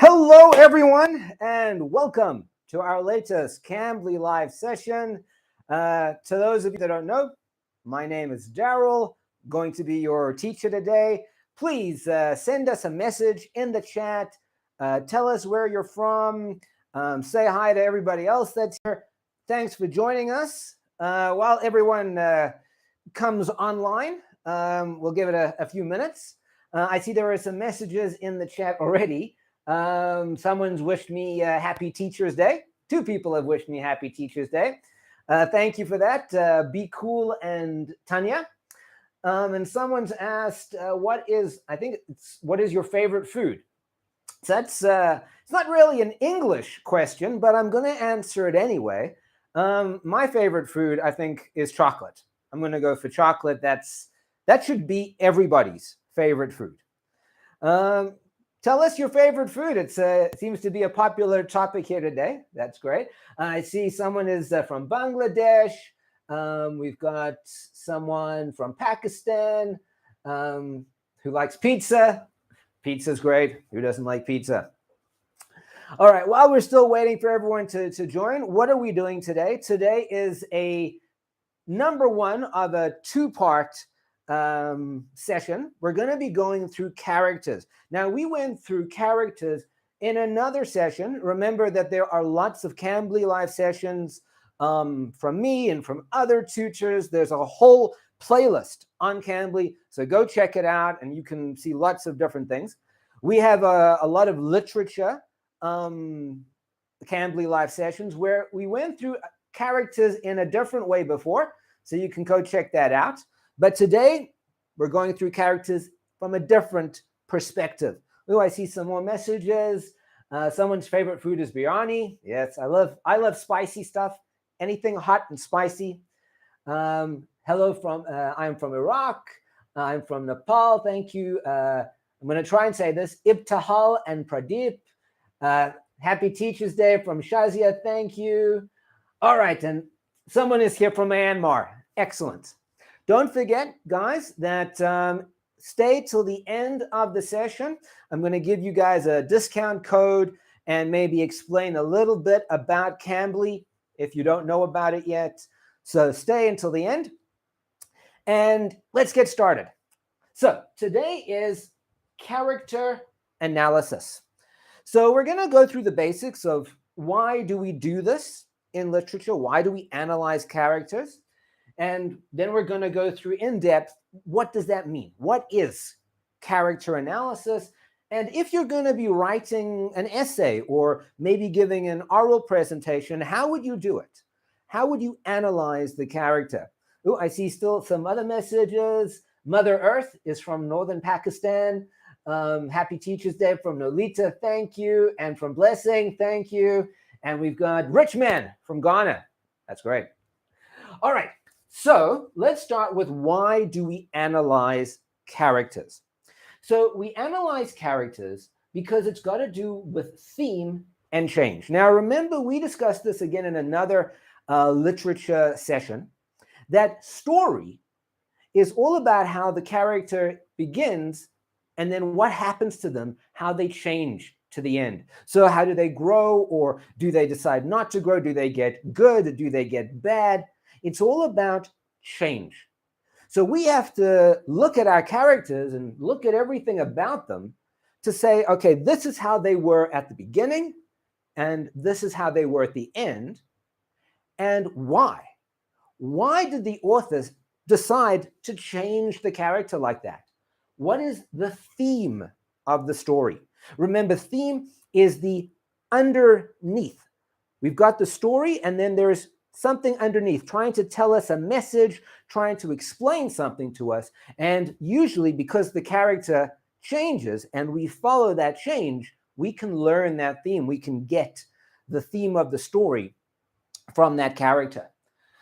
Hello, everyone, and welcome to our latest Cambly live session. To those of you that don't know, my name is Daryl, going to be your teacher today. Please send us a message in the chat. Tell us where you're from. Say hi to everybody else that's here. Thanks for joining us. While everyone comes online, we'll give it a few minutes. I see there are some messages in the chat already. Someone's wished me Happy Teacher's Day. Two people have wished me Happy Teacher's Day. Thank you for that. Be Cool and Tanya. And someone's asked, what is your favorite food? So that's it's not really an English question, but I'm going to answer it anyway. My favorite food, I think, is chocolate. I'm going to go for chocolate. That should be everybody's favorite food. Tell us your favorite food. It seems to be a popular topic here today. That's great. I see someone is from Bangladesh. We've got someone from Pakistan who likes pizza. Pizza's great. Who doesn't like pizza? All right. While we're still waiting for everyone to join, what are we doing today? Today is a number one of a two-part session. We're going to be going through characters. Now, we went through characters in another session. Remember that there are lots of Cambly live sessions from me and from other tutors. There's a whole playlist on Cambly, so go check it out, and you can see lots of different things. We have a lot of literature Cambly live sessions where we went through characters in a different way before, so you can go check that out. But today, we're going through characters from a different perspective. Oh, I see some more messages. Someone's favorite food is biryani. Yes, I love spicy stuff. Anything hot and spicy. Hello from, I'm from Iraq. I'm from Nepal. Thank you. I'm going to try and say this. Ibtihal and Pradeep. Happy Teacher's Day from Shazia. Thank you. All right, and someone is here from Myanmar. Excellent. Don't forget, guys, that stay till the end of the session. I'm going to give you guys a discount code and maybe explain a little bit about Cambly if you don't know about it yet. So stay until the end. And let's get started. So today is character analysis. So we're going to go through the basics of why do we do this in literature? Why do we analyze characters? And then we're going to go through in depth, what does that mean? What is character analysis? And if you're going to be writing an essay or maybe giving an oral presentation, how would you do it? How would you analyze the character? Oh, I see still some other messages. Mother Earth is from northern Pakistan. Happy Teacher's Day from Nolita, thank you. And from Blessing, thank you. And we've got Rich Man from Ghana. That's great. All right. So let's start with why do we analyze characters? So we analyze characters because it's got to do with theme and change. Now, remember, we discussed this again in another literature session, that story is all about how the character begins and then what happens to them, how they change to the end. So how do they grow, or do they decide not to grow? Do they get good? Do they get bad? It's all about change. So we have to look at our characters and look at everything about them to say, okay, this is how they were at the beginning, and this is how they were at the end, and why. Why did the authors decide to change the character like that? What is the theme of the story? Remember, theme is the underneath. We've got the story, and then there's something underneath, trying to tell us a message, trying to explain something to us. And usually, because the character changes and we follow that change, we can learn that theme. We can get the theme of the story from that character.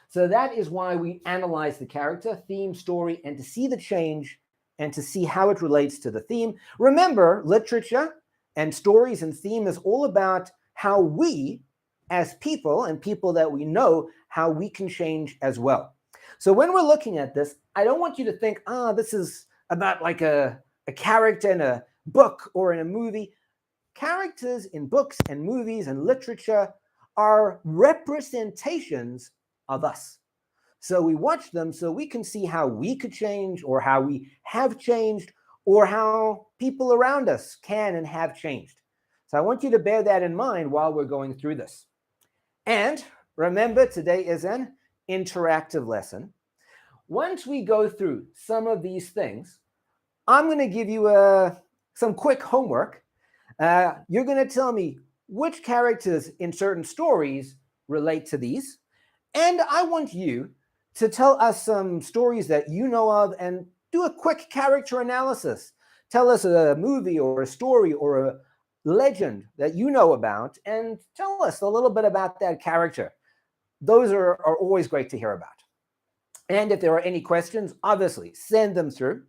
So that is why we analyze the character, theme, story, and to see the change and to see how it relates to the theme. Remember, literature and stories and theme is all about how we, as people and people that we know, how we can change as well. So when we're looking at this, I don't want you to think, this is about like a character in a book or in a movie. characters in books and movies and literature are representations of us. So we watch them so we can see how we could change, or how we have changed, or how people around us can and have changed. So I want you to bear that in mind while we're going through this. And remember, today is an interactive lesson. Once we go through some of these things, I'm going to give you some quick homework. You're going to tell me which characters in certain stories relate to these. And I want you to tell us some stories that you know of and do a quick character analysis. Tell us a movie or a story or a legend that you know about, and tell us a little bit about that character. Those are always great to hear about. And if there are any questions, obviously send them through.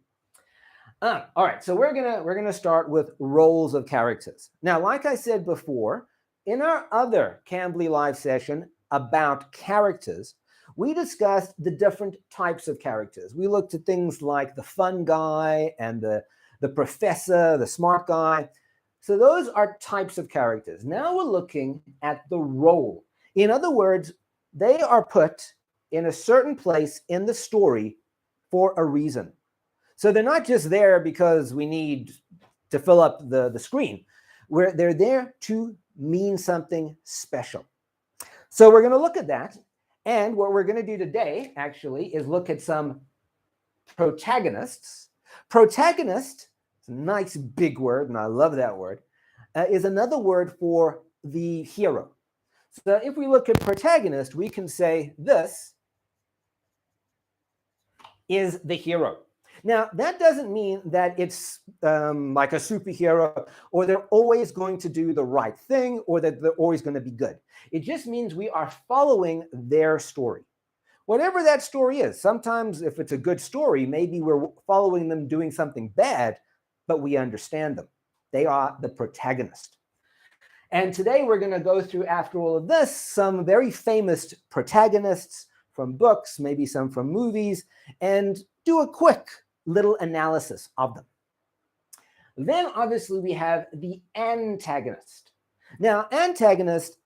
All right, so we're gonna start with roles of characters. Now, like I said before, in our other Cambly live session about characters, we discussed the different types of characters. We looked at things like the fun guy and the professor, the smart guy. So those are types of characters. Now we're looking at the role. In other words, they are put in a certain place in the story for a reason. So they're not just there because we need to fill up the screen. They're there to mean something special. So we're going to look at that. And what we're going to do today, actually, is look at some protagonists. Protagonist, it's a nice big word, and I love that word, is another word for the hero. So if we look at protagonist, we can say this is the hero. Now, that doesn't mean that it's like a superhero, or they're always going to do the right thing, or that they're always going to be good. It just means we are following their story. Whatever that story is, sometimes if it's a good story, maybe we're following them doing something bad, but we understand them. They are the protagonist. And today we're going to go through, after all of this, some very famous protagonists from books, maybe some from movies, and do a quick little analysis of them. Then obviously we have the antagonist. Now, antagonist,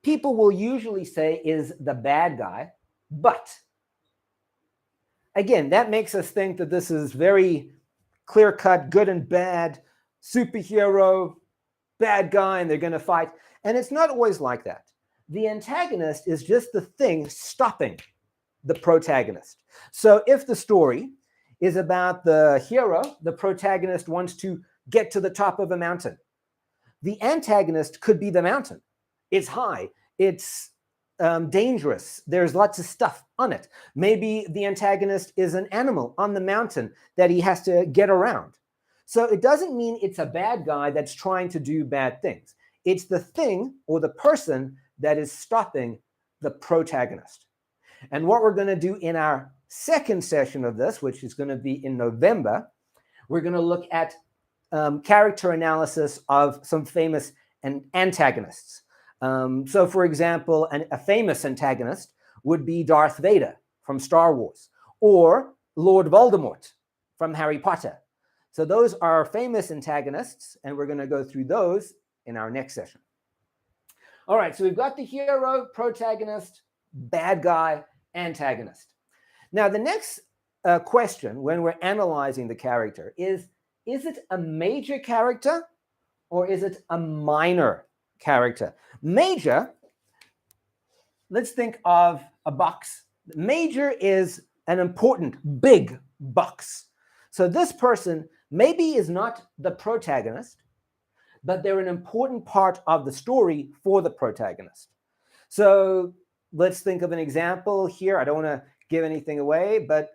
people will usually say is the bad guy, but again, that makes us think that this is very clear-cut, good and bad, superhero, bad guy, and they're going to fight. And it's not always like that. The antagonist is just the thing stopping the protagonist. So if the story is about the hero, the protagonist wants to get to the top of a mountain. The antagonist could be the mountain. It's high. It's dangerous. There's lots of stuff on it. Maybe the antagonist is an animal on the mountain that he has to get around. So it doesn't mean it's a bad guy that's trying to do bad things. It's the thing or the person that is stopping the protagonist. And what we're going to do in our second session of this, which is going to be in November, we're going to look at character analysis of some famous antagonists. So, for example, a famous antagonist would be Darth Vader from Star Wars, or Lord Voldemort from Harry Potter. So those are famous antagonists, and we're going to go through those in our next session. All right, so we've got the hero, protagonist, bad guy, antagonist. Now, the next question when we're analyzing the character is it a major character or is it a minor character? Major, let's think of a box. Major is an important, big box. So this person maybe is not the protagonist, but they're an important part of the story for the protagonist. So let's think of an example here. I don't want to give anything away, but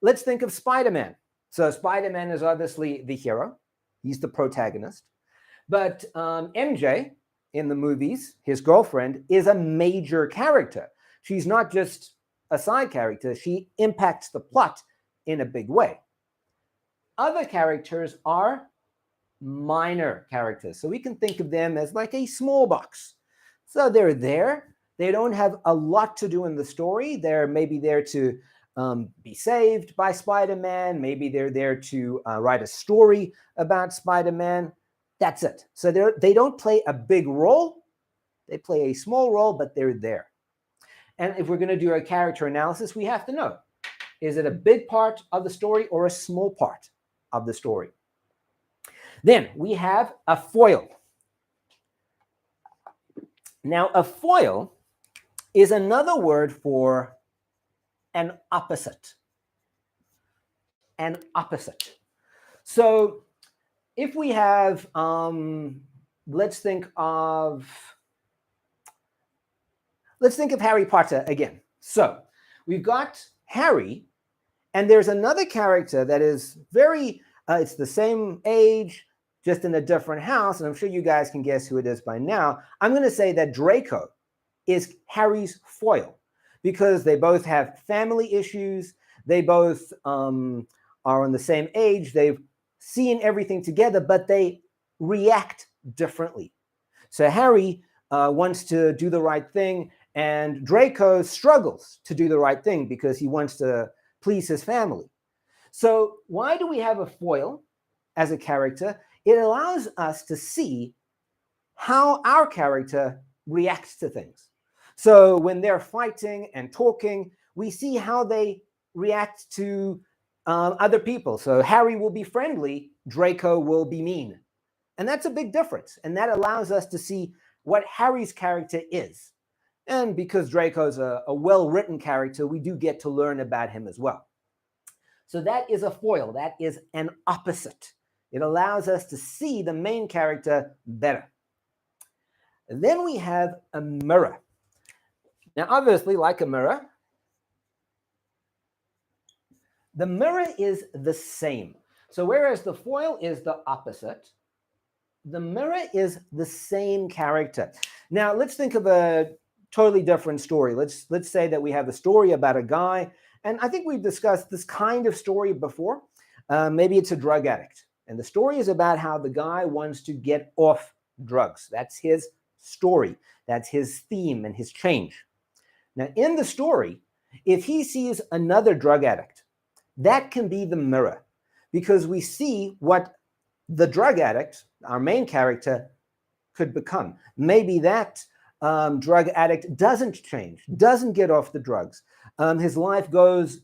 let's think of Spider-Man. So Spider-Man is obviously the hero. He's the protagonist. But MJ in the movies, his girlfriend, is a major character. She's not just a side character. She impacts the plot in a big way. Other characters are minor characters. So we can think of them as like a small box. So they're there. They don't have a lot to do in the story. They're maybe there to be saved by Spider-Man. Maybe they're there to write a story about Spider-Man. That's it. So they don't play a big role. They play a small role, but they're there. And if we're going to do a character analysis, we have to know, is it a big part of the story or a small part of the story? Then we have a foil. Now, a foil is another word for an opposite. An opposite. So if we have, let's think of Harry Potter again. So we've got Harry, and there's another character that is very, it's the same age, just in a different house, and I'm sure you guys can guess who it is by now. I'm going to say that Draco is Harry's foil because they both have family issues. They both are on the same age. They've seen everything together, but they react differently. So Harry wants to do the right thing, and Draco struggles to do the right thing because he wants to please his family. So why do we have a foil as a character? It allows us to see how our character reacts to things. So when they're fighting and talking, we see how they react to other people. So Harry will be friendly, Draco will be mean. And that's a big difference. And that allows us to see what Harry's character is. And because Draco's a well-written character, we do get to learn about him as well. So that is a foil. That is an opposite. It allows us to see the main character better. Then we have a mirror. Now, obviously, like a mirror, the mirror is the same. So whereas the foil is the opposite, the mirror is the same character. Now, let's think of a totally different story. Let's say that we have a story about a guy, and I think we've discussed this kind of story before. Maybe it's a drug addict. And the story is about how the guy wants to get off drugs. That's his story. That's his theme and his change. Now, in the story, if he sees another drug addict, that can be the mirror because we see what the drug addict, our main character, could become. Maybe that drug addict doesn't change, doesn't get off the drugs. His life goes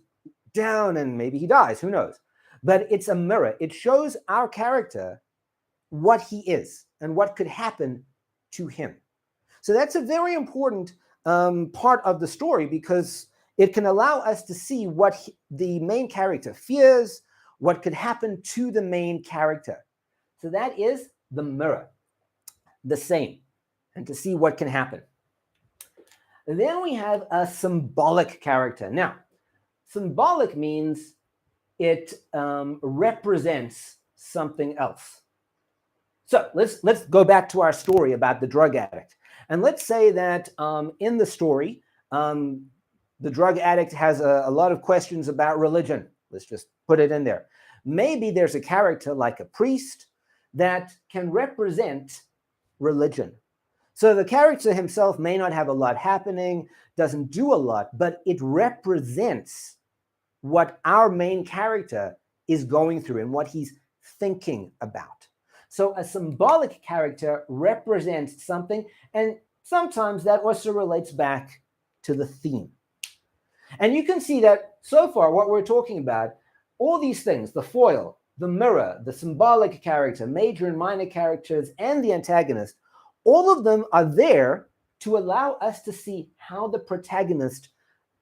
down and maybe he dies, who knows? But it's a mirror. It shows our character what he is and what could happen to him. So that's a very important part of the story because it can allow us to see what the main character fears, what could happen to the main character. So that is the mirror, the same, and to see what can happen. And then we have a symbolic character. Now, symbolic means it represents something else. So let's go back to our story about the drug addict. And let's say that in the story, the drug addict has a lot of questions about religion. Let's just put it in there. Maybe there's a character like a priest that can represent religion. So the character himself may not have a lot happening, doesn't do a lot, but it represents what our main character is going through and what he's thinking about. So a symbolic character represents something, and sometimes that also relates back to the theme. And you can see that so far what we're talking about, all these things, the foil, the mirror, the symbolic character, major and minor characters, and the antagonist, all of them are there to allow us to see how the protagonist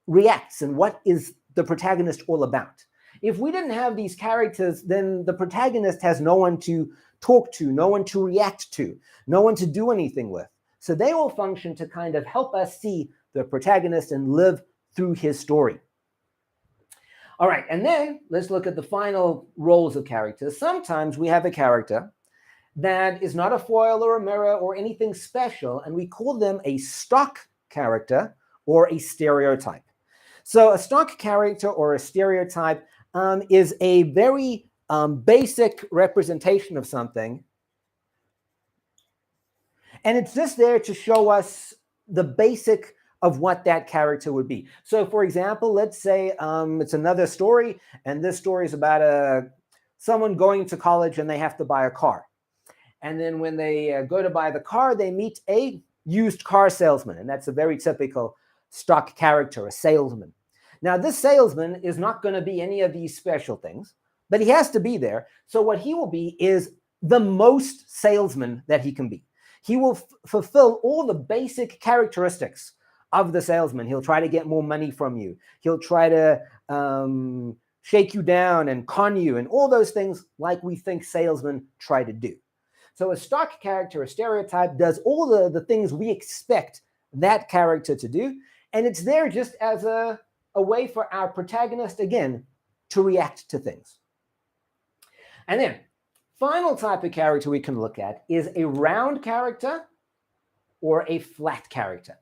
reacts and what is the protagonist all about. If we didn't have these characters, then the protagonist has no one to talk to, no one to react to, no one to do anything with. So they will function to kind of help us see the protagonist and live through his story. All right, and then let's look at the final roles of characters. Sometimes we have a character that is not a foil or a mirror or anything special, and we call them a stock character or a stereotype. So a stock character or a stereotype is a very basic representation of something, and it's just there to show us the basic of what that character would be. So for example, let's say it's another story, and this story is about someone going to college and they have to buy a car. And then when they go to buy the car, they meet a used car salesman. And that's a very typical stock character, a salesman. Now, this salesman is not going to be any of these special things, but he has to be there. So what he will be is the most salesman that he can be. He will fulfill all the basic characteristics of the salesman. He'll try to get more money from you. He'll try to shake you down and con you and all those things like we think salesmen try to do. So a stock character, a stereotype, does all the things we expect that character to do. And it's there just as a way for our protagonist, again, to react to things. And then, final type of character we can look at is a round character or a flat character.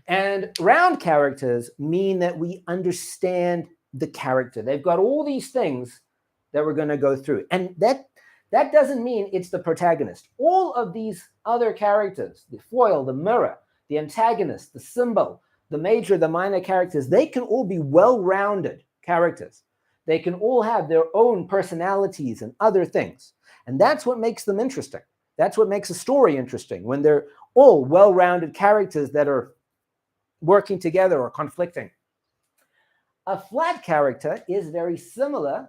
And round characters mean that we understand the character. They've got all these things that we're going to go through. And that doesn't mean it's the protagonist. All of these other characters, the foil, the mirror, the antagonist, the symbol, the major, the minor characters, they can all be well-rounded characters. They can all have their own personalities and other things. And that's what makes them interesting. That's what makes a story interesting, when they're all well-rounded characters that are working together or conflicting. A flat character is very similar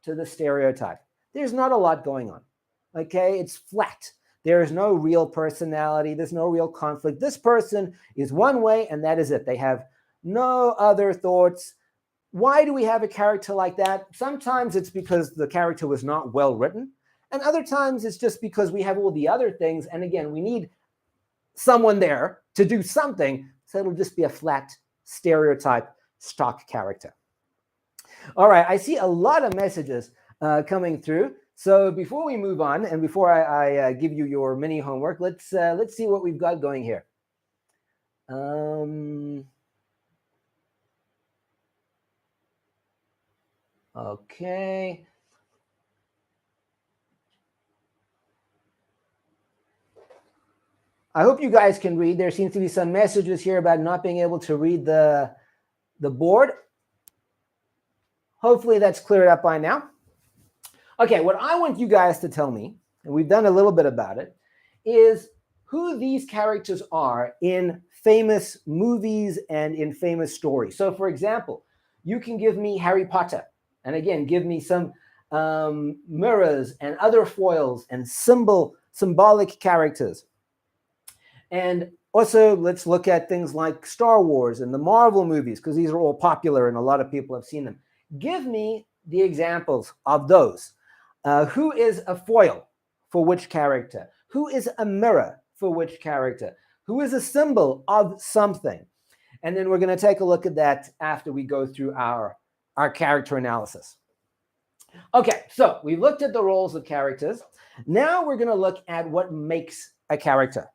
to the stereotype. There's not a lot going on, okay? It's flat. There is no real personality. There's no real conflict. This person is one way, and that is it. They have no other thoughts. Why do we have a character like that? Sometimes it's because the character was not well written, and other times it's just because we have all the other things, and again, we need someone there to do something, so it'll just be a flat stereotype stock character. All right, I see a lot of messages coming through. So before we move on, and before I give you your mini homework, let's see what we've got going here. Okay. I hope you guys can read. There seems to be some messages here about not being able to read the board. Hopefully that's cleared up by now. Okay, what I want you guys to tell me, and we've done a little bit about it, is who these characters are in famous movies and in famous stories. So, for example, you can give me Harry Potter, and again, give me some mirrors and other foils and symbolic characters. And also, let's look at things like Star Wars and the Marvel movies, because these are all popular and a lot of people have seen them. Give me the examples of those. Who is a foil for which character? Who is a mirror for which character? Who is a symbol of something? And then we're going to take a look at that after we go through our character analysis. Okay, so we looked at the roles of characters. Now we're going to look at what makes a character.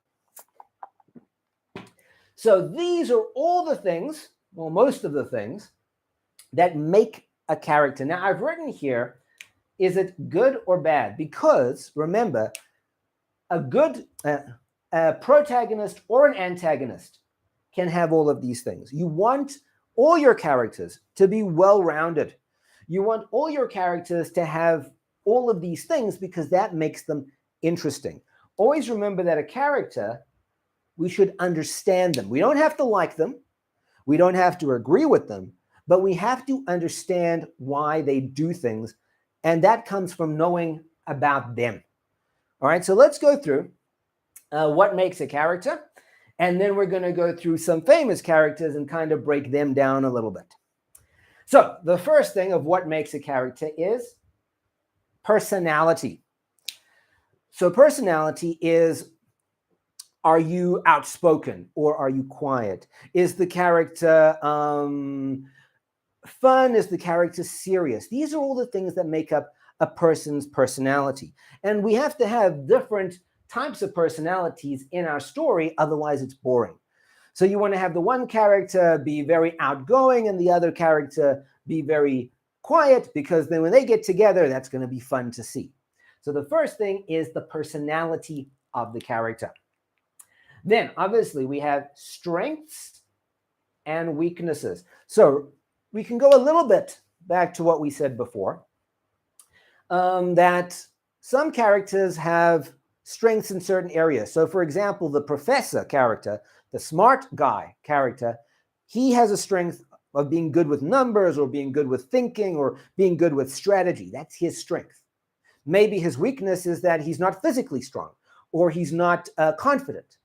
So these are all the things, well, most of the things, that make a character. Now, I've written here, is it good or bad? Because, remember, a good protagonist or an antagonist can have all of these things. You want all your characters to be well-rounded. You want all your characters to have all of these things because that makes them interesting. Always remember that a character, we should understand them. We don't have to like them. We don't have to agree with them, but we have to understand why they do things, and that comes from knowing about them. All right, so let's go through what makes a character, and then we're going to go through some famous characters and kind of break them down a little bit. So the first thing of what makes a character is personality. So personality is, are you outspoken or are you quiet? Is the character fun? Is the character serious? These are all the things that make up a person's personality. And we have to have different types of personalities in our story, otherwise it's boring. So you want to have the one character be very outgoing and the other character be very quiet, because then when they get together, that's going to be fun to see. So the first thing is the personality of the character. Then, obviously, we have strengths and weaknesses. So we can go a little bit back to what we said before, that some characters have strengths in certain areas. So for example, the professor character, the smart guy character, he has a strength of being good with numbers or being good with thinking or being good with strategy. That's his strength. Maybe his weakness is that he's not physically strong or he's not confident.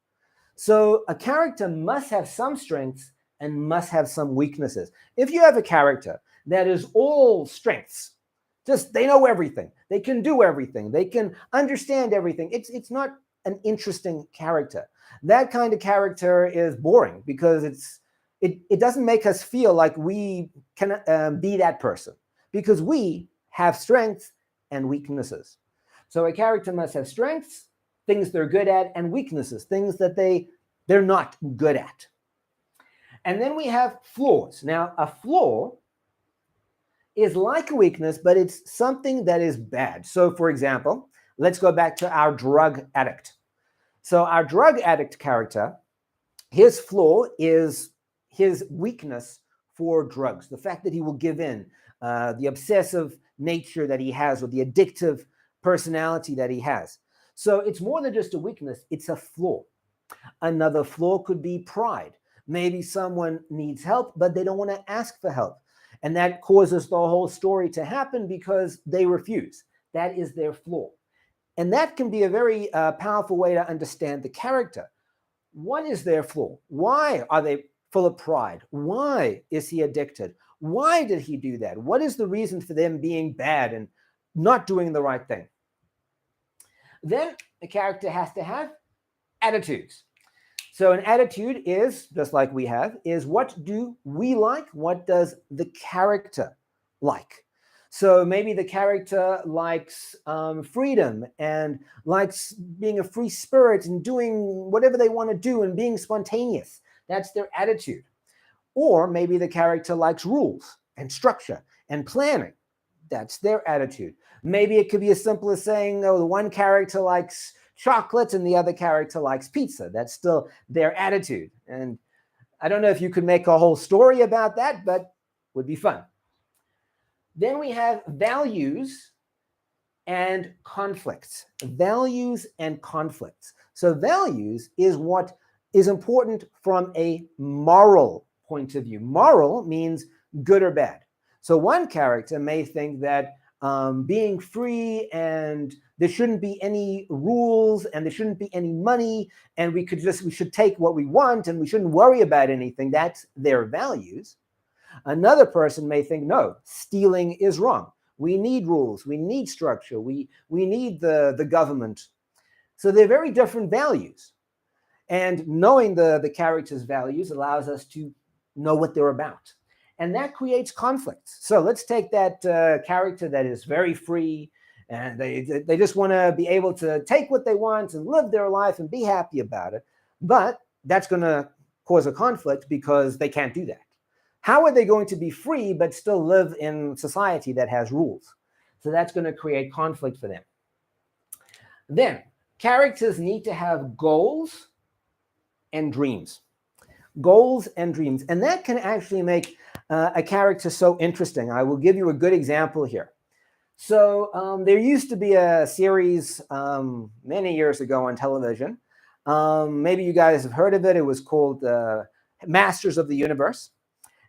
So a character must have some strengths and must have some weaknesses. If you have a character that is all strengths, just they know everything, they can do everything, they can understand everything, it's not an interesting character. That kind of character is boring because it doesn't make us feel like we can be that person, because we have strengths and weaknesses. So a character must have strengths, things they're good at, and weaknesses, things that they're not good at. And then we have flaws. Now, a flaw is like a weakness, but it's something that is bad. So for example, let's go back to our drug addict. So our drug addict character, his flaw is his weakness for drugs, the fact that he will give in, the obsessive nature that he has, or the addictive personality that he has. So it's more than just a weakness, it's a flaw. Another flaw could be pride. Maybe someone needs help, but they don't want to ask for help. And that causes the whole story to happen because they refuse. That is their flaw. And that can be a very powerful way to understand the character. What is their flaw? Why are they full of pride? Why is he addicted? Why did he do that? What is the reason for them being bad and not doing the right thing? Then the character has to have attitudes. So an attitude is, just like we have, is what do we like? What does the character like? So maybe the character likes freedom and likes being a free spirit and doing whatever they want to do and being spontaneous. That's their attitude. Or maybe the character likes rules and structure and planning. That's their attitude. Maybe it could be as simple as saying, oh, the one character likes chocolate and the other character likes pizza. That's still their attitude. And I don't know if you could make a whole story about that, but it would be fun. Then we have values and conflicts. Values and conflicts. So values is what is important from a moral point of view. Moral means good or bad. So one character may think that being free and there shouldn't be any rules and there shouldn't be any money and we should take what we want and we shouldn't worry about anything. That's their values. Another person may think, no, stealing is wrong. We need rules. We need structure. We need the government. So they're very different values. And knowing the character's values allows us to know what they're about. And that creates conflicts. So let's take that character that is very free and they just want to be able to take what they want and live their life and be happy about it. But that's going to cause a conflict because they can't do that. How are they going to be free but still live in society that has rules? So that's going to create conflict for them. Then characters need to have goals and dreams. Goals and dreams. And that can actually make a character so interesting. I will give you a good example here. So there used to be a series many years ago on television. Maybe you guys have heard of it. It was called Masters of the Universe.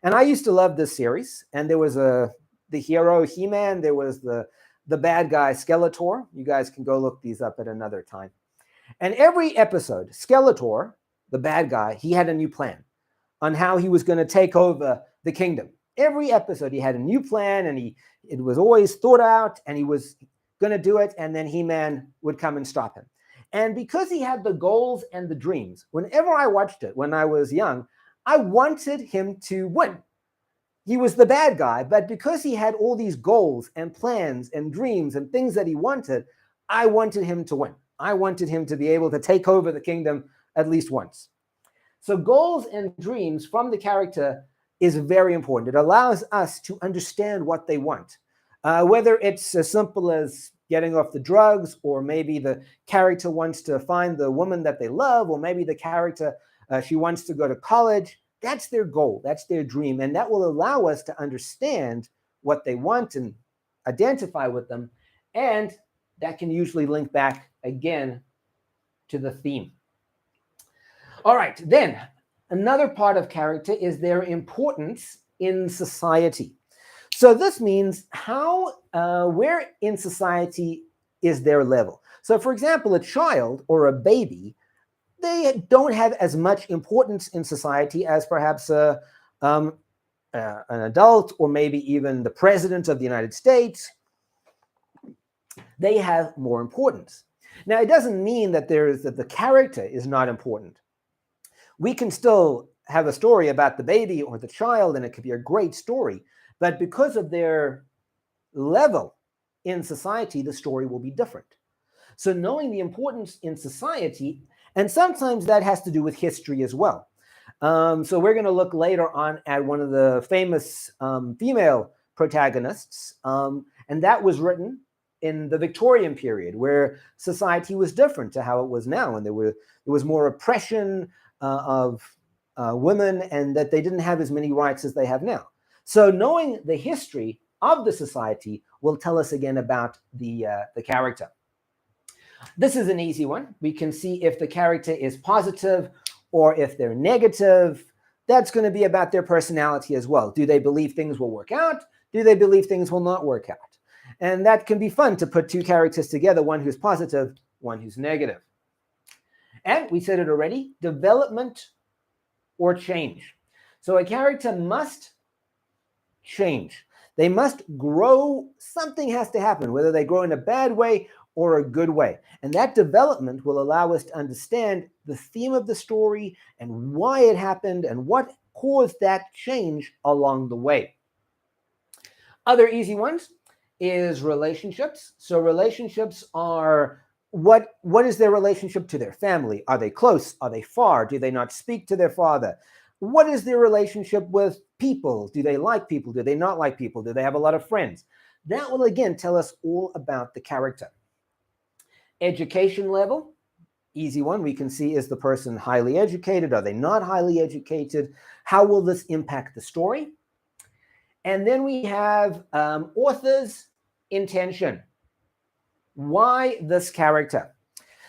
And I used to love this series. And there was the hero, He-Man. There was the bad guy, Skeletor. You guys can go look these up at another time. And every episode, Skeletor, the bad guy, he had a new plan on how he was going to take over the kingdom. Every episode, he had a new plan, and it was always thought out, and he was going to do it, and then He-Man would come and stop him. And because he had the goals and the dreams, whenever I watched it when I was young, I wanted him to win. He was the bad guy, but because he had all these goals and plans and dreams and things that he wanted, I wanted him to win. I wanted him to be able to take over the kingdom at least once. So goals and dreams from the character is very important. It allows us to understand what they want. Whether it's as simple as getting off the drugs, or maybe the character wants to find the woman that they love, or maybe the character, she wants to go to college. That's their goal. That's their dream. And that will allow us to understand what they want and identify with them. And that can usually link back again to the theme. All right, then another part of character is their importance in society. So this means where in society is their level. So for example, a child or a baby, they don't have as much importance in society as perhaps an adult, or maybe even the president of the United States. They have more importance. Now, it doesn't mean that the character is not important. We can still have a story about the baby or the child, and it could be a great story, but because of their level in society, the story will be different. So knowing the importance in society, and sometimes that has to do with history as well. So we're going to look later on at one of the famous female protagonists, and that was written in the Victorian period, where society was different to how it was now, and there was more oppression of women, and that they didn't have as many rights as they have now. So knowing the history of the society will tell us again about the character. This is an easy one. We can see if the character is positive or if they're negative. That's going to be about their personality as well. Do they believe things will work out? Do they believe things will not work out? And that can be fun to put two characters together, one who's positive, one who's negative. And we said it already, development or change. So a character must change. They must grow. Something has to happen, whether they grow in a bad way or a good way. And that development will allow us to understand the theme of the story and why it happened and what caused that change along the way. Other easy ones is relationships. So relationships are what is their relationship to their family? Are they close? Are they far? Do they not speak to their father? What is their relationship with people? Do they like people? Do they not like people? Do they have a lot of friends? That will again tell us all about the character. Education level, easy one. We can see, is the person highly educated? Are they not highly educated? How will this impact the story? And then we have author's intention. Why this character?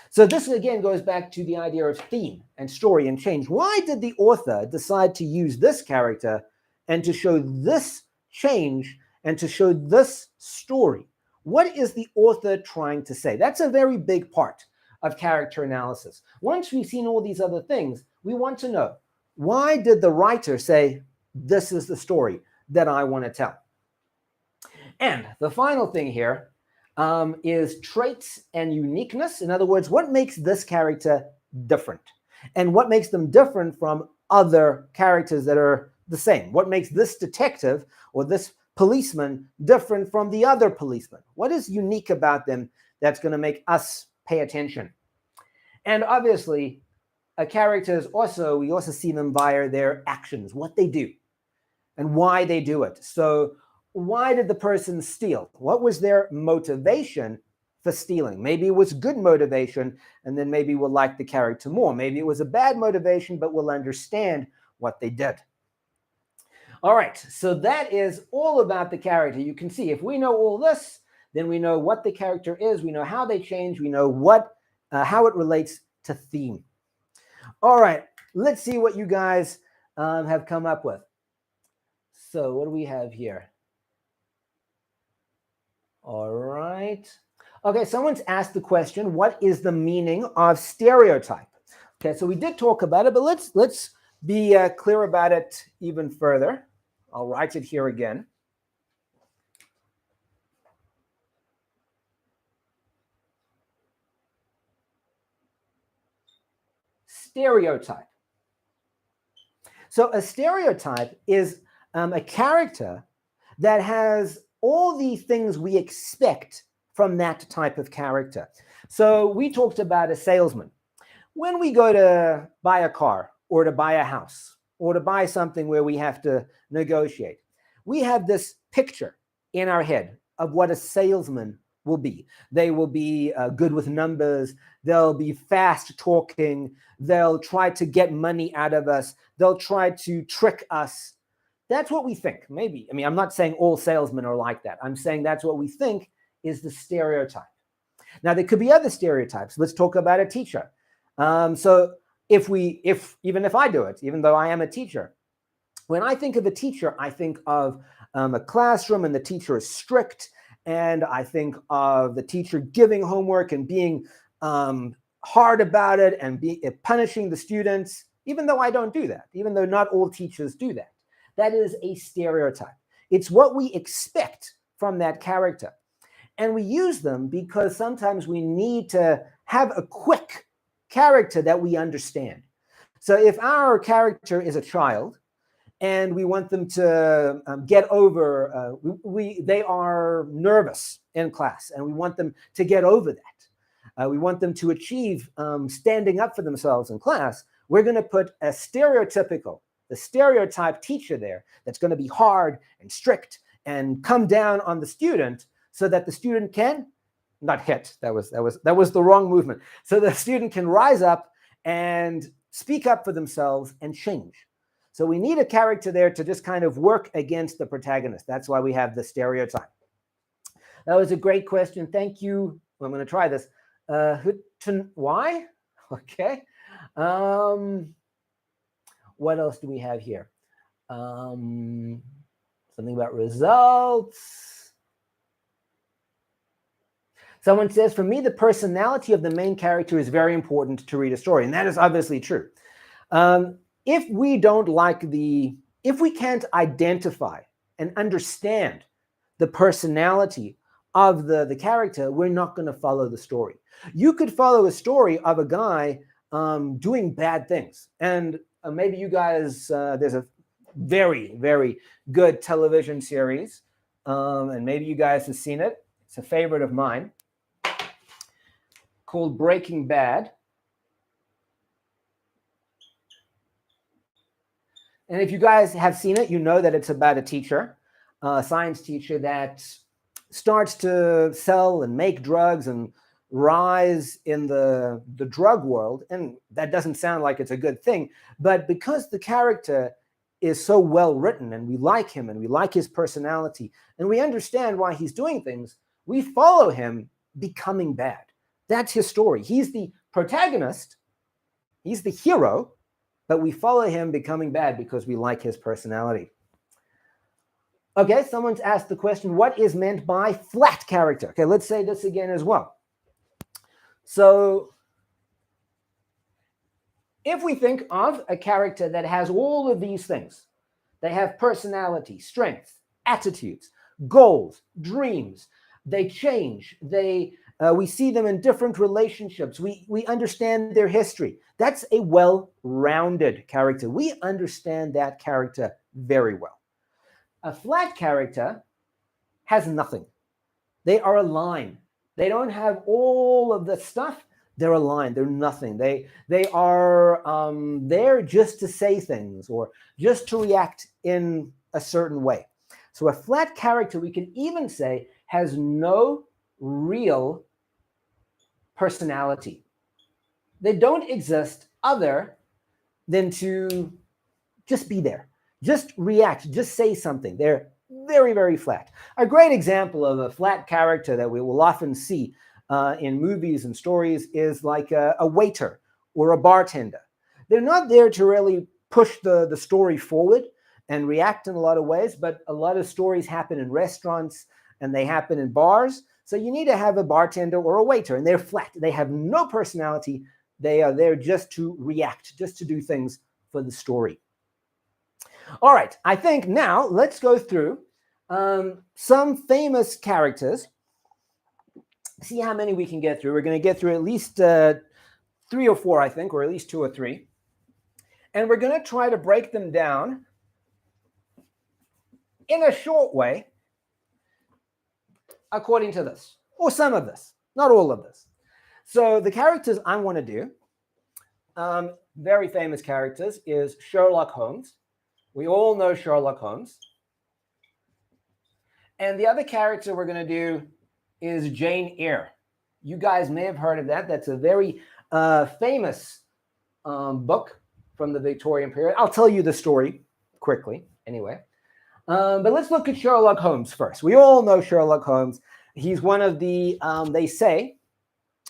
So this again goes back to the idea of theme and story and change. Why did the author decide to use this character and to show this change and to show this story? What is the author trying to say? That's a very big part of character analysis. Once we've seen all these other things, we want to know, why did the writer say, this is the story that I want to tell? And the final thing here is traits and uniqueness. In other words, what makes this character different? And what makes them different from other characters that are the same? What makes this detective or this policeman different from the other policeman? What is unique about them that's going to make us pay attention? And obviously, a character is we also see them via their actions, what they do and why they do it. So why did the person steal? What was their motivation for stealing? Maybe it was good motivation, and then maybe we'll like the character more. Maybe it was a bad motivation, but we'll understand what they did. All right, so that is all about the character. You can see if we know all this, then we know what the character is, we know how they change, we know how it relates to theme. All right, let's see what you guys have come up with. So what do we have here? All right. Okay, someone's asked the question, what is the meaning of stereotype? Okay, so we did talk about it, but let's be clear about it even further. I'll write it here again. Stereotype. So a stereotype is a character that has all the things we expect from that type of character. So we talked about a salesman. When we go to buy a car or to buy a house or to buy something where we have to negotiate, we have this picture in our head of what a salesman will be. They will be good with numbers. They'll be fast talking. They'll try to get money out of us. They'll try to trick us. That's what we think, maybe. I mean, I'm not saying all salesmen are like that. I'm saying that's what we think is the stereotype. Now, there could be other stereotypes. Let's talk about a teacher. So even if I do it, even though I am a teacher, when I think of a teacher, I think of a classroom and the teacher is strict, and I think of the teacher giving homework and being hard about it and punishing the students, even though I don't do that, even though not all teachers do that. That is a stereotype. It's what we expect from that character. And we use them because sometimes we need to have a quick character that we understand. So if our character is a child and we want them to get over, they are nervous in class and we want them to get over that. We want them to achieve standing up for themselves in class. We're going to put the stereotype teacher there that's going to be hard and strict and come down on the student so that the student can not hit. That was the wrong movement. So the student can rise up and speak up for themselves and change. So we need a character there to just kind of work against the protagonist. That's why we have the stereotype. That was a great question. Thank you. I'm going to try this. Why? Okay. What else do we have here? Something about results. Someone says, for me, the personality of the main character is very important to read a story. And that is obviously true. If we can't identify and understand the personality of the character, we're not going to follow the story. You could follow a story of a guy doing bad things. And maybe you guys, there's a very, very good television series, and maybe you guys have seen it. It's a favorite of mine, called Breaking Bad. And if you guys have seen it, you know that it's about a teacher, a science teacher that starts to sell and make drugs and rise in the drug world. And that doesn't sound like it's a good thing. But because the character is so well written and we like him and we like his personality and we understand why he's doing things, we follow him becoming bad. That's his story. He's the protagonist. He's the hero. But we follow him becoming bad because we like his personality. Okay, someone's asked the question, what is meant by flat character? Okay, let's say this again as well. So if we think of a character that has all of these things, they have personality, strength, attitudes, goals, dreams, they change, we see them in different relationships. We understand their history. That's a well-rounded character. We understand that character very well. A flat character has nothing. They are a line. They don't have all of the stuff. They're a line. They're nothing. They are there just to say things or just to react in a certain way. So a flat character, we can even say, has no real personality. They don't exist other than to just be there, just react, just say something. They're very, very flat. A great example of a flat character that we will often see in movies and stories is like a waiter or a bartender. They're not there to really push the story forward and react in a lot of ways, but a lot of stories happen in restaurants and they happen in bars. So you need to have a bartender or a waiter, and they're flat. They have no personality. They are there just to react, just to do things for the story. All right, I think now let's go through some famous characters. See how many we can get through. We're going to get through at least 3 or 4, I think, or at least 2 or 3. And we're going to try to break them down in a short way, according to this, or some of this, not all of this. So the characters I want to do, very famous characters, is Sherlock Holmes. We all know Sherlock Holmes. And the other character we're going to do is Jane Eyre. You guys may have heard of that. That's a very famous book from the Victorian period. I'll tell you the story quickly anyway. But let's look at Sherlock Holmes first. We all know Sherlock Holmes. He's one of the, they say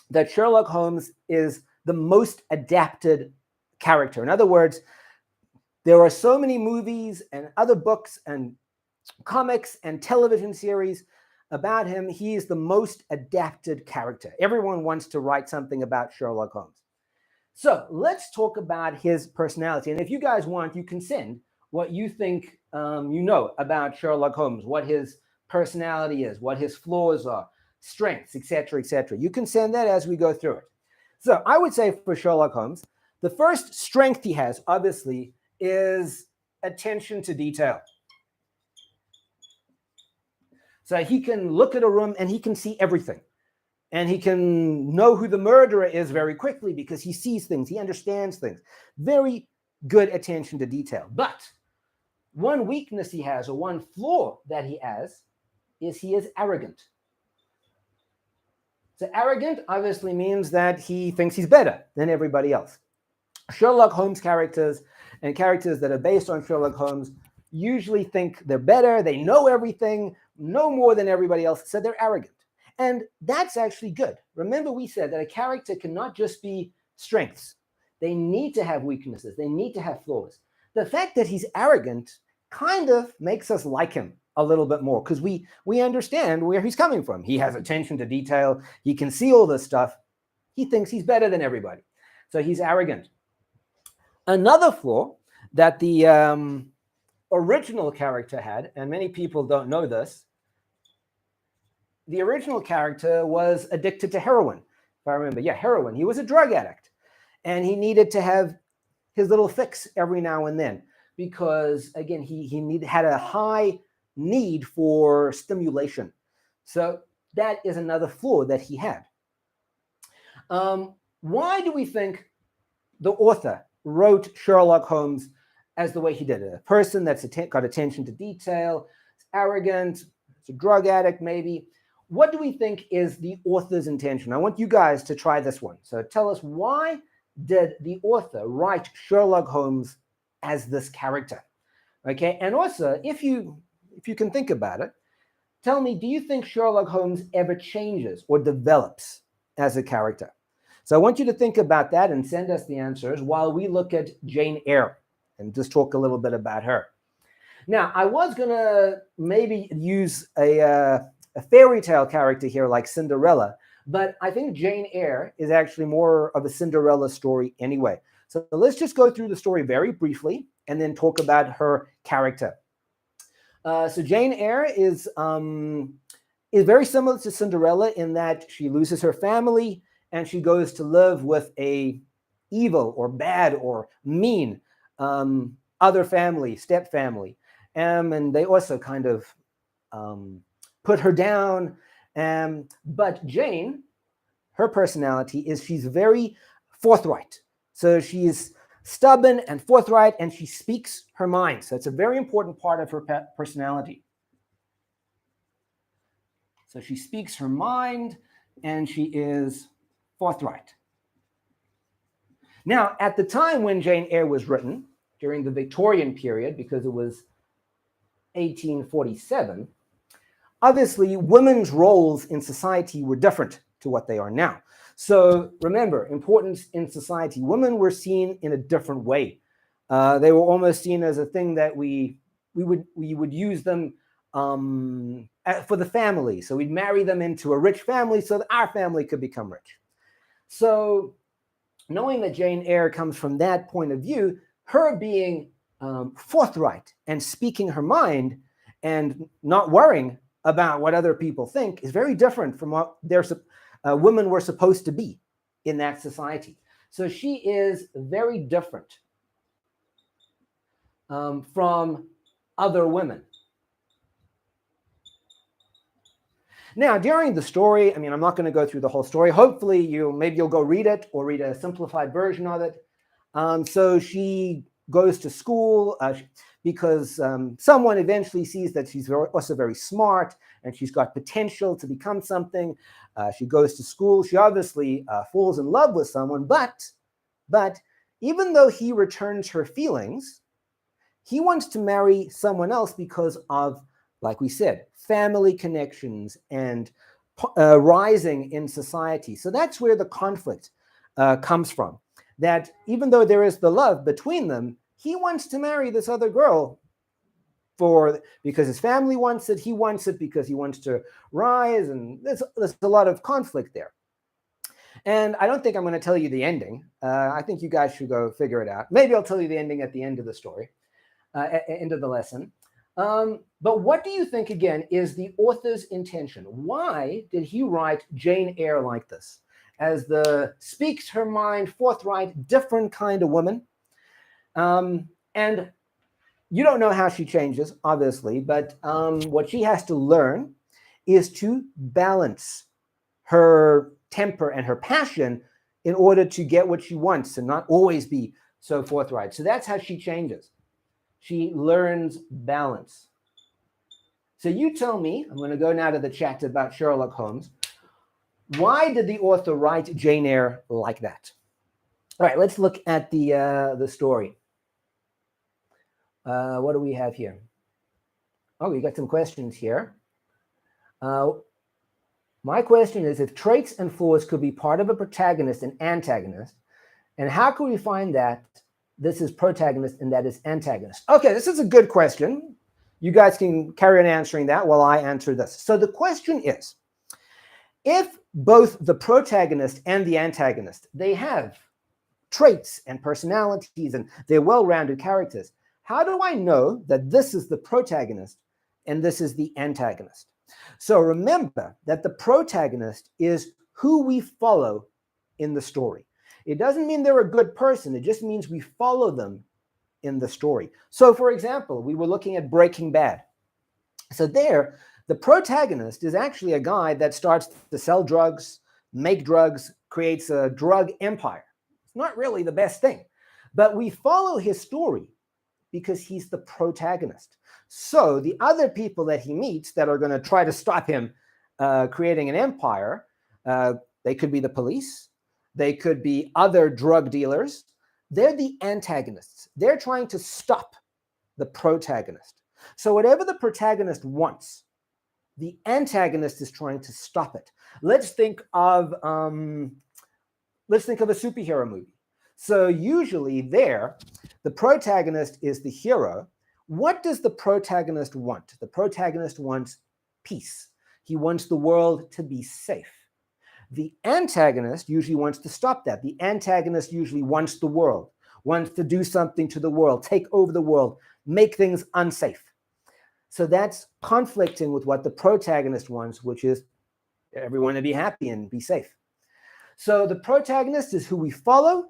that Sherlock Holmes is the most adapted character. In other words, there are so many movies and other books and comics and television series about him. He is the most adapted character. Everyone wants to write something about Sherlock Holmes. So let's talk about his personality. And if you guys want, you can send what you think you know about Sherlock Holmes, what his personality is, what his flaws are, strengths, etc., etc. You can send that as we go through it. So I would say for Sherlock Holmes, the first strength he has, obviously, is attention to detail. So he can look at a room and he can see everything. And he can know who the murderer is very quickly because he sees things, he understands things. Very good attention to detail. But one weakness he has, or one flaw that he has, is he is arrogant. So arrogant obviously means that he thinks he's better than everybody else. Sherlock Holmes characters and characters that are based on Sherlock Holmes usually think they're better, they know everything, know more than everybody else, so they're arrogant. And that's actually good. Remember, we said that a character cannot just be strengths. They need to have weaknesses. They need to have flaws. The fact that he's arrogant kind of makes us like him a little bit more because we understand where he's coming from. He has attention to detail. He can see all this stuff. He thinks he's better than everybody. So he's arrogant. Another flaw that the original character had, and many people don't know this, the original character was addicted to heroin. If I remember, heroin. He was a drug addict. And he needed to have his little fix every now and then because, again, he had a high need for stimulation. So that is another flaw that he had. Why do we think the author wrote Sherlock Holmes as the way he did it? A person that's got attention to detail, arrogant, it's a drug addict maybe. What do we think is the author's intention? I want you guys to try this one. So tell us, why did the author write Sherlock Holmes as this character? Okay, and also, if you can think about it, tell me, do you think Sherlock Holmes ever changes or develops as a character? So I want you to think about that and send us the answers while we look at Jane Eyre and just talk a little bit about her. Now, I was going to maybe use a fairy tale character here like Cinderella, but I think Jane Eyre is actually more of a Cinderella story anyway. So let's just go through the story very briefly and then talk about her character. So Jane Eyre is very similar to Cinderella in that she loses her family and she goes to live with a evil or bad or mean other family, step family. And they also kind of put her down. But Jane, her personality is she's very forthright. So she's stubborn and forthright, and she speaks her mind. So it's a very important part of her personality. So she speaks her mind, and she is forthright. Now, at the time when Jane Eyre was written, during the Victorian period, because it was 1847, obviously women's roles in society were different to what they are now. So remember, importance in society. Women were seen in a different way. They were almost seen as a thing that we would use them for the family. So we'd marry them into a rich family so that our family could become rich. So knowing that Jane Eyre comes from that point of view, her being forthright and speaking her mind and not worrying about what other people think is very different from what women were supposed to be in that society. So she is very different from other women. Now, during the story, I mean, I'm not going to go through the whole story. Hopefully, maybe you'll go read it or read a simplified version of it. So she goes to school because someone eventually sees that she's also very smart and she's got potential to become something. She goes to school. She obviously falls in love with someone, but even though he returns her feelings, he wants to marry someone else because of, like we said, family connections and rising in society. So that's where the conflict comes from. That even though there is the love between them, he wants to marry this other girl because his family wants it, he wants it because he wants to rise, and there's a lot of conflict there. And I don't think I'm going to tell you the ending. I think you guys should go figure it out. Maybe I'll tell you the ending at the end of the story, end of the lesson. But what do you think, again, is the author's intention? Why did he write Jane Eyre like this? As the speaks her mind, forthright, different kind of woman. And you don't know how she changes, obviously, but what she has to learn is to balance her temper and her passion in order to get what she wants and not always be so forthright. So that's how she changes. She learns balance. So you tell me, I'm going to go now to the chat about Sherlock Holmes. Why did the author write Jane Eyre like that? All right, let's look at the story. What do we have here? Oh, we got some questions here. My question is, if traits and flaws could be part of a protagonist and antagonist, and how can we find that this is protagonist and that is antagonist? Okay, this is a good question. You guys can carry on answering that while I answer this. So the question is, if both the protagonist and the antagonist, they have traits and personalities and they're well-rounded characters, how do I know that this is the protagonist and this is the antagonist? So remember that the protagonist is who we follow in the story. It doesn't mean they're a good person. It just means we follow them in the story. So for example, we were looking at Breaking Bad. So there, the protagonist is actually a guy that starts to sell drugs, make drugs, creates a drug empire. It's not really the best thing, but we follow his story because he's the protagonist. So the other people that he meets that are going to try to stop him creating an empire, they could be the police, they could be other drug dealers. They're the antagonists. They're trying to stop the protagonist. So whatever the protagonist wants, the antagonist is trying to stop it. Let's think of a superhero movie. So usually there, the protagonist is the hero. What does the protagonist want? The protagonist wants peace. He wants the world to be safe. The antagonist usually wants to stop that. The antagonist usually wants the world, wants to do something to the world, take over the world, make things unsafe. So that's conflicting with what the protagonist wants, which is everyone to be happy and be safe. So the protagonist is who we follow,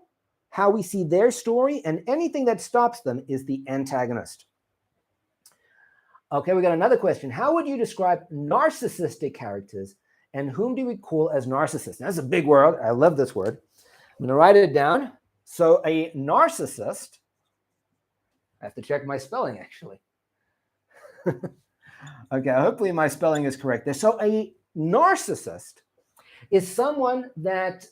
how we see their story, and anything that stops them is the antagonist. Okay, we got another question. How would you describe narcissistic characters, and whom do we call as narcissists? That's a big word. I love this word. I'm going to write it down. So a narcissist, I have to check my spelling actually. Okay, hopefully my spelling is correct there. So a narcissist is someone that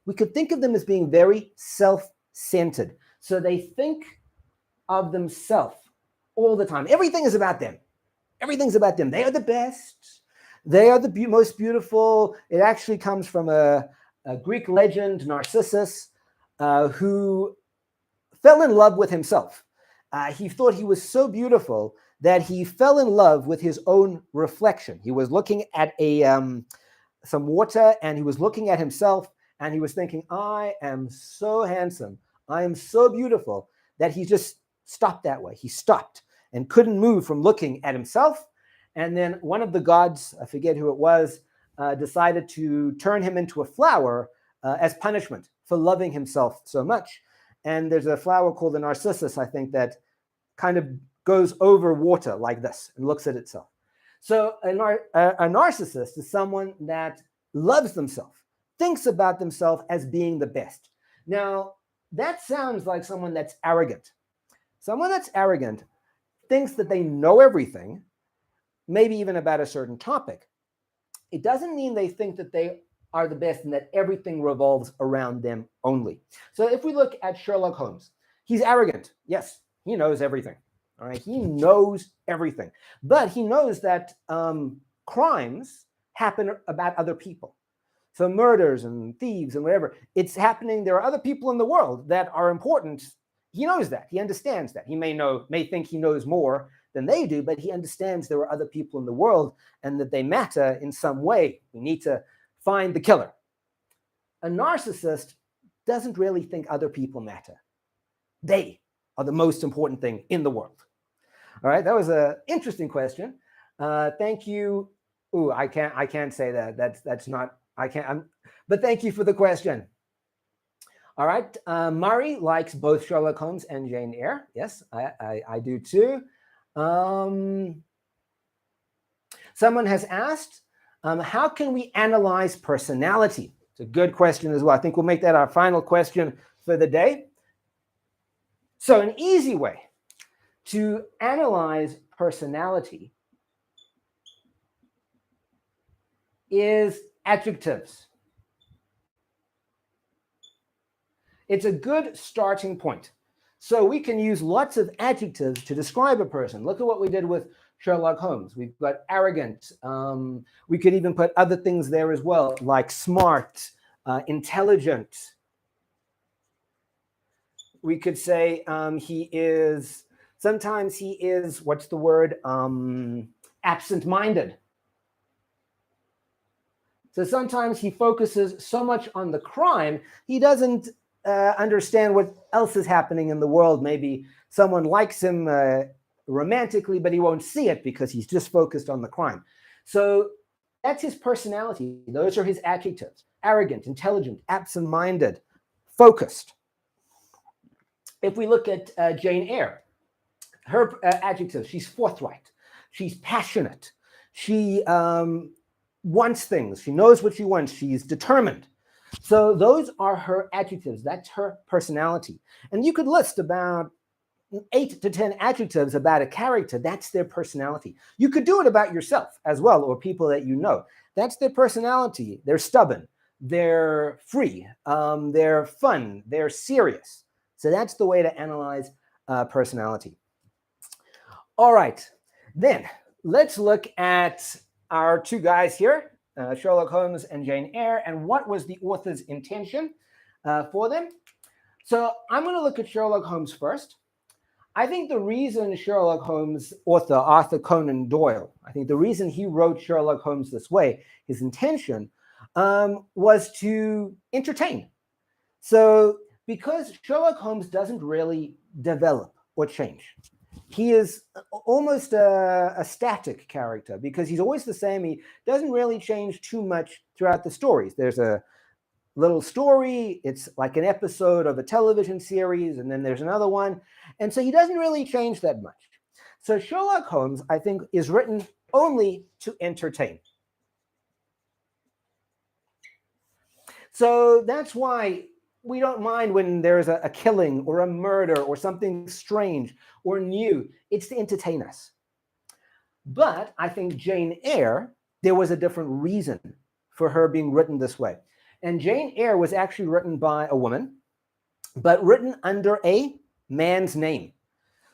we could think of them as being very self-centered. So they think of themselves all the time. Everything is about them. Everything's about them. They are the best. They are the most beautiful. It actually comes from a Greek legend, Narcissus, who fell in love with himself. He thought he was so beautiful that he fell in love with his own reflection. He was looking at some water, and he was looking at himself, and he was thinking, I am so handsome. I am so beautiful, that he just stopped that way. He stopped and couldn't move from looking at himself. And then one of the gods, I forget who it was, decided to turn him into a flower as punishment for loving himself so much. And there's a flower called the narcissus, I think, that kind of goes over water like this and looks at itself. So a narcissist is someone that loves themselves, thinks about themselves as being the best. Now, that sounds like someone that's arrogant. Someone that's arrogant thinks that they know everything, maybe even about a certain topic. It doesn't mean they think that they are the best and that everything revolves around them only. So if we look at Sherlock Holmes, he's arrogant. Yes, he knows everything. All right, he knows everything, but he knows that crimes happen about other people. So murders and thieves and whatever, it's happening. There are other people in the world that are important. He knows that. He understands that. He may think he knows more than they do, but he understands there are other people in the world and that they matter in some way. We need to find the killer. A narcissist doesn't really think other people matter. They are the most important thing in the world. All right, that was an interesting question. Thank you. Ooh, I can't say that. That's not. I can't. But thank you for the question. All right, Murray likes both Sherlock Holmes and Jane Eyre. Yes, I do too. Someone has asked, how can we analyze personality? It's a good question as well. I think we'll make that our final question for the day. So an easy way to analyze personality is adjectives. It's a good starting point. So we can use lots of adjectives to describe a person. Look at what we did with Sherlock Holmes. We've got arrogant. We could even put other things there as well, like smart, intelligent. We could say sometimes he is, what's the word? Absent-minded. So sometimes he focuses so much on the crime, he doesn't understand what else is happening in the world. Maybe someone likes him romantically, but he won't see it because he's just focused on the crime. So that's his personality. Those are his adjectives: arrogant, intelligent, absent-minded, focused. If we look at Jane Eyre, her adjectives: she's forthright, she's passionate, she wants things, she knows what she wants, she's determined. So those are her adjectives. That's her personality. And you could list about 8 to 10 adjectives about a character. That's their personality. You could do it about yourself as well, or people that you know. That's their personality. They're stubborn, they're free, they're fun, they're serious. So that's the way to analyze personality. All right, then let's look at our two guys here, Sherlock Holmes and Jane Eyre, and what was the author's intention for them. So I'm going to look at Sherlock Holmes first. I think the reason Sherlock Holmes author Arthur Conan Doyle, I think the reason he wrote Sherlock Holmes this way, his intention was to entertain. So because Sherlock Holmes doesn't really develop or change, he is almost a static character because he's always the same. He doesn't really change too much throughout the stories. There's a little story, it's like an episode of a television series, and then there's another one. And so he doesn't really change that much. So Sherlock Holmes, I think, is written only to entertain. So that's why we don't mind when there's a killing or a murder or something strange or new. It's to entertain us. But I think Jane Eyre, there was a different reason for her being written this way. And Jane Eyre was actually written by a woman, but written under a man's name.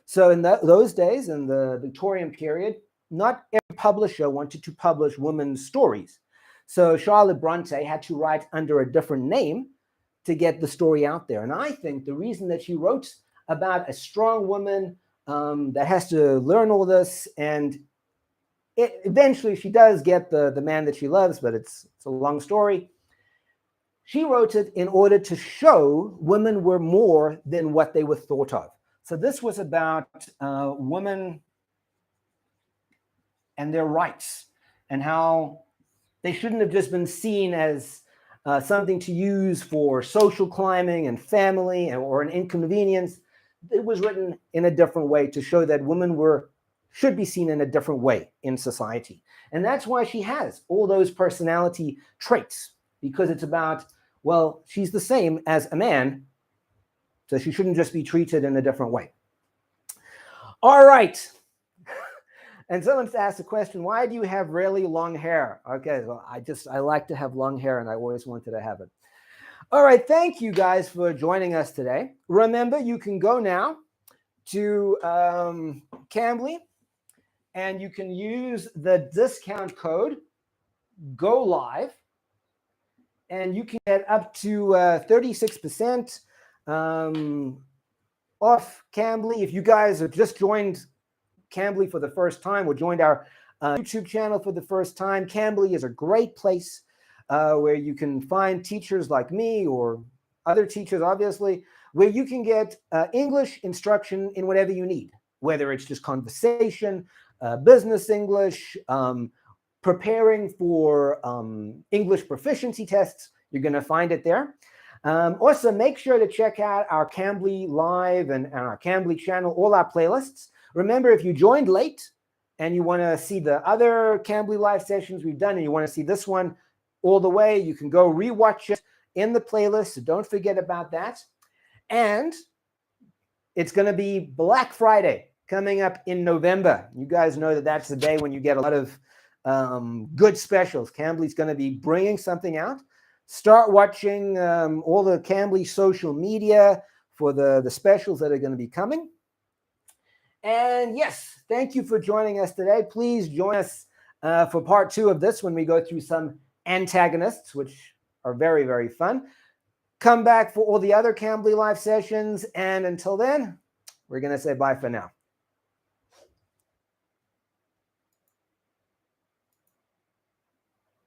So in those days, in the Victorian period, not every publisher wanted to publish women's stories. So Charlotte Bronte had to write under a different name to get the story out there. And I think the reason that she wrote about a strong woman that has to learn all this, and eventually she does get the man that she loves, but it's a long story. She wrote it in order to show women were more than what they were thought of. So this was about women and their rights and how they shouldn't have just been seen as something to use for social climbing and family or an inconvenience. It was written in a different way to show that women should be seen in a different way in society. And that's why she has all those personality traits, because it's about, well, she's the same as a man, so she shouldn't just be treated in a different way. All right. And someone's asked the question, why do you have really long hair? Okay, well, I like to have long hair, and I always wanted to have it. All right, thank you guys for joining us today. Remember, you can go now to Cambly, and you can use the discount code GOLIVE, and you can get up to 36% off Cambly. If you guys have just joined Cambly for the first time or joined our YouTube channel for the first time, Cambly is a great place where you can find teachers like me or other teachers, obviously, where you can get English instruction in whatever you need, whether it's just conversation, business English, preparing for English proficiency tests. You're going to find it there. Also, make sure to check out our Cambly Live and our Cambly channel, all our playlists. Remember, if you joined late and you want to see the other Cambly Live sessions we've done and you want to see this one all the way, you can go rewatch it in the playlist. So don't forget about that. And it's going to be Black Friday coming up in November. You guys know that that's the day when you get a lot of good specials. Cambly's going to be bringing something out. Start watching all the Cambly social media for the specials that are going to be coming. And yes, thank you for joining us today. Please join us for part 2 of this when we go through some antagonists, which are very, very fun. Come back for all the other Cambly Live sessions. And until then, we're going to say bye for now.